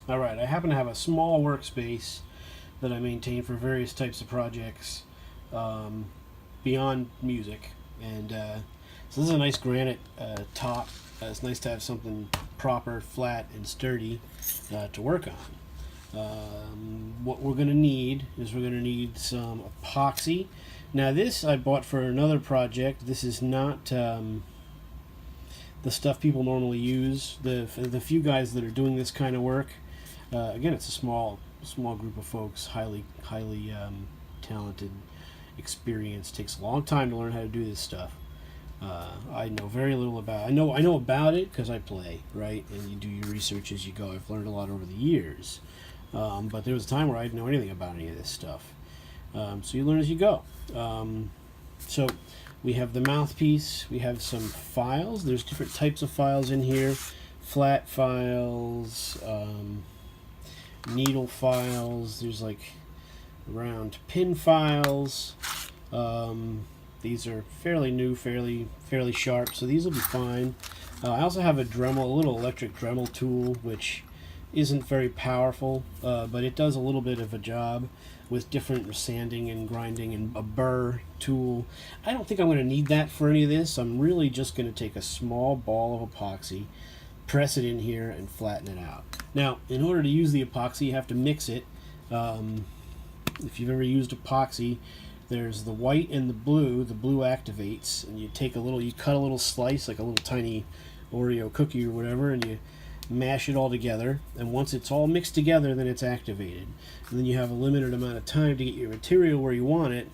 Alright, I happen to have a small workspace that I maintain for various types of projects um, beyond music. And so this is a nice granite top. It's nice to have something proper, flat, and sturdy to work on. What we're going to need is we're going to need some epoxy. Now this I bought for another project. This is not the stuff people normally use. The few guys that are doing this kind of work, again, it's a small group of folks, highly talented, experienced. Takes a long time to learn how to do this stuff. I know very little about. I know about it because I play, right, and you do your research as you go. I've learned a lot over the years, but there was a time where I didn't know anything about any of this stuff. So you learn as you go. So we have the mouthpiece. We have some files. There's different types of files in here: flat files, needle files. There's like round pin files. These are fairly new, fairly sharp, so these will be fine. I also have a Dremel, a little electric Dremel tool, which isn't very powerful, but it does a little bit of a job with different sanding and grinding, and a burr tool. I don't think I'm going to need that for any of this. I'm really just going to take a small ball of epoxy, press it in here, and flatten it out. Now, in order to use the epoxy, you have to mix it. If you've ever used epoxy, there's the white and the blue. The blue activates, and you cut a little slice, like a little tiny Oreo cookie or whatever, and you mash it all together. And once it's all mixed together, then it's activated. And then you have a limited amount of time to get your material where you want it.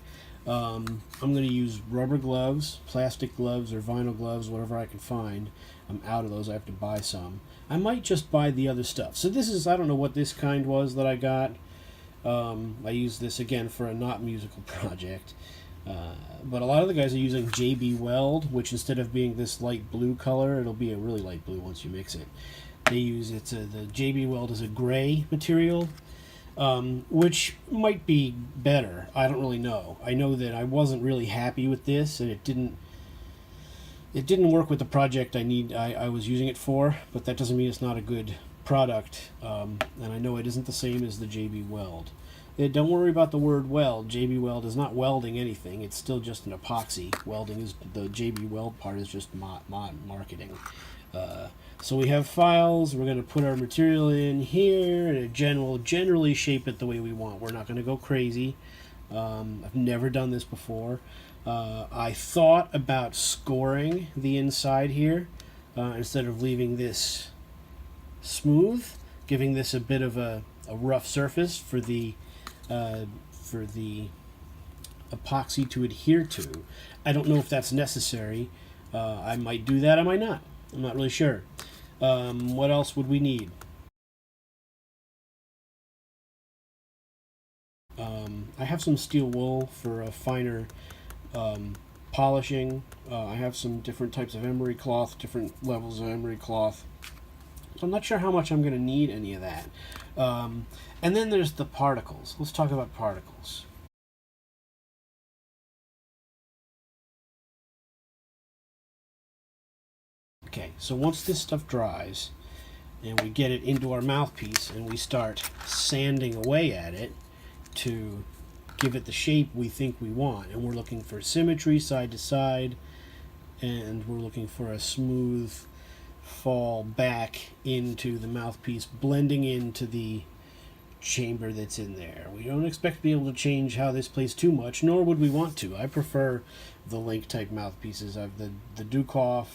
I'm going to use rubber gloves, plastic gloves, or vinyl gloves, whatever I can find. I'm out of those. I have to buy some. I might just buy the other stuff. So this is, I don't know what this kind was that I got. I use this again for a not musical project, but a lot of the guys are using JB Weld, which instead of being this light blue color, it'll be a really light blue once you mix it. They use the JB Weld is a gray material, which might be better. I don't really know. I know that I wasn't really happy with this, and it didn't work with the project I was using it for, but that doesn't mean it's not a good product, and I know it isn't the same as the JB Weld. Don't worry about the word weld. JB Weld is not welding anything. It's still just an epoxy. Welding is the JB Weld part is just marketing. So we have files. We're going to put our material in here, and it will generally shape it the way we want. We're not going to go crazy. I've never done this before. I thought about scoring the inside here instead of leaving this smooth, giving this a bit of a rough surface for the epoxy to adhere to. I don't know if that's necessary. I might do that, I might not. I'm not really sure. What else would we need? I have some steel wool for a finer polishing. I have some different types of emery cloth, different levels of emery cloth. So I'm not sure how much I'm going to need any of that. And then there's the particles. Let's talk about particles. Okay, so once this stuff dries and we get it into our mouthpiece and we start sanding away at it to give it the shape we think we want, and we're looking for symmetry side to side, and we're looking for a smooth fall back into the mouthpiece, blending into the chamber that's in there. We don't expect to be able to change how this plays too much, nor would we want to. I prefer the Link type mouthpieces. I've the Dukoff,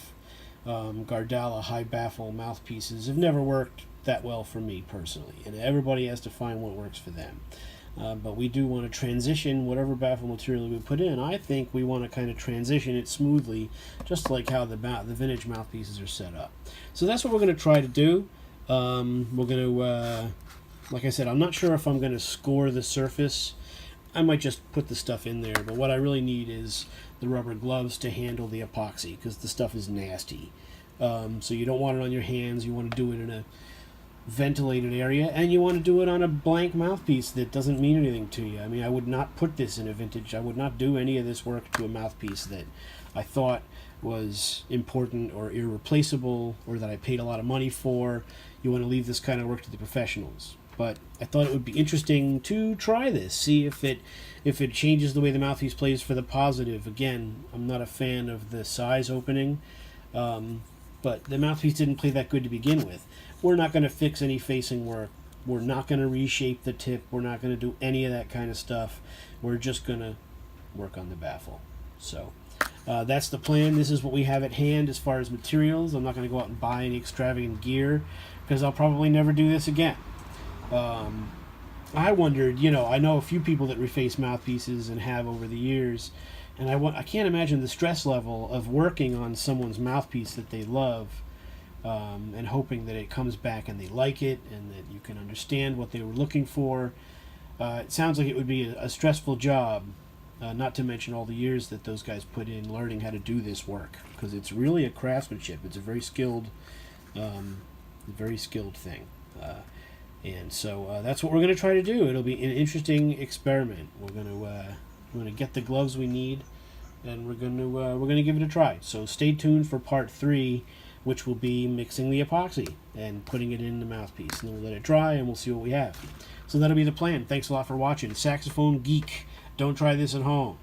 Gardala high baffle mouthpieces have never worked that well for me personally, and everybody has to find what works for them. But we do want to transition whatever baffle material we put in. I think we want to kind of transition it smoothly, just like how the vintage mouthpieces are set up. So that's what we're going to try to do. We're going to, like I said, I'm not sure if I'm going to score the surface. I might just put the stuff in there, but what I really need is the rubber gloves to handle the epoxy, because the stuff is nasty. So you don't want it on your hands. You want to do it in a ventilated area, and you want to do it on a blank mouthpiece that doesn't mean anything to you. I mean, I would not put this in a vintage. I would not do any of this work to a mouthpiece that I thought was important or irreplaceable or that I paid a lot of money for. You want to leave this kind of work to the professionals. But I thought it would be interesting to try this, see if it changes the way the mouthpiece plays for the positive. Again, I'm not a fan of the size opening, but the mouthpiece didn't play that good to begin with. We're not going to fix any facing work. We're not going to reshape the tip. We're not going to do any of that kind of stuff. We're just going to work on the baffle. So that's the plan. This is what we have at hand as far as materials. I'm not going to go out and buy any extravagant gear because I'll probably never do this again. I wondered, I know a few people that reface mouthpieces and have over the years, and I can't imagine the stress level of working on someone's mouthpiece that they love, and hoping that it comes back and they like it and that you can understand what they were looking for. It sounds like it would be a stressful job, not to mention all the years that those guys put in learning how to do this work, because it's really a craftsmanship. It's a very skilled thing. And so that's what we're going to try to do. It'll be an interesting experiment. We're going to get the gloves we need, and we're going to give it a try. So stay tuned for part 3, which will be mixing the epoxy and putting it in the mouthpiece. And then we'll let it dry, and we'll see what we have. So that'll be the plan. Thanks a lot for watching. Saxophone Geek. Don't try this at home.